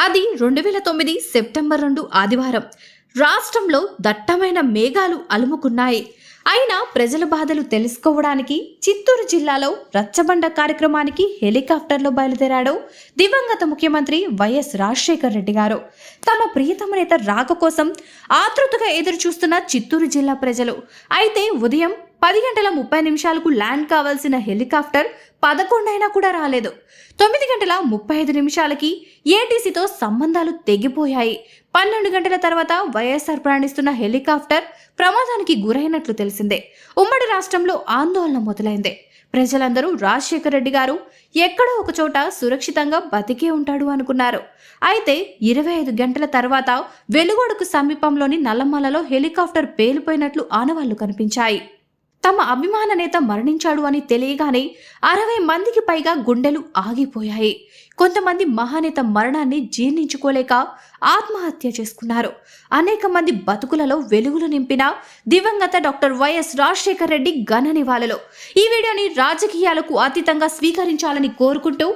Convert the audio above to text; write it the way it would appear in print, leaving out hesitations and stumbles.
అది 2009 సెప్టెంబర్ 2 ఆదివారం. రాష్ట్రంలో దట్టమైన మేఘాలు అలుముకున్నాయి. అయినా ప్రజల బాధలు తెలుసుకోవడానికి చిత్తూరు జిల్లాలో రచ్చబండ కార్యక్రమానికి హెలికాప్టర్లో బయలుదేరాడు దివంగత ముఖ్యమంత్రి వైఎస్ రాజశేఖర్ రెడ్డి గారు. తమ ప్రియతమ నేత రాక కోసం ఆతృతగా ఎదురు చూస్తున్న చిత్తూరు జిల్లా ప్రజలు. అయితే ఉదయం 10 గంటల 30 నిమిషాలకు ల్యాండ్ కావాల్సిన హెలికాప్టర్ 11 అయినా కూడా రాలేదు. 9 గంటల 35 నిమిషాలకి ఏటీసీతో సంబంధాలు తెగిపోయాయి. 12 గంటల తర్వాత వైఎస్ఆర్ ప్రయాణిస్తున్న హెలికాప్టర్ ప్రమాదానికి గురైనట్లు తెలిసిందే. ఉమ్మడి రాష్ట్రంలో ఆందోళన మొదలైంది. ప్రజలందరూ రాజశేఖర్ రెడ్డి గారు ఎక్కడో ఒక చోట సురక్షితంగా బతికే ఉంటాడు అనుకున్నారు. అయితే 25 గంటల తర్వాత వెలుగొడకు సమీపంలోని నల్లమలలో హెలికాప్టర్ పేలిపోయినట్లు ఆనవాళ్లు కనిపించాయి. తమ అభిమాన నేత మరణించాడు అని తెలియగానే 60 మందికి పైగా గుండెలు ఆగిపోయాయి. కొంతమంది మహానేత మరణాన్ని జీర్ణించుకోలేక ఆత్మహత్య చేసుకున్నారు. అనేక మంది బతుకులలో వెలుగులు నింపిన దివంగత డాక్టర్ వైఎస్ రాజశేఖర్ రెడ్డి ఘన నివాళులు. ఈ వీడియోని రాజకీయాలకు అతీతంగా స్వీకరించాలని కోరుకుంటూ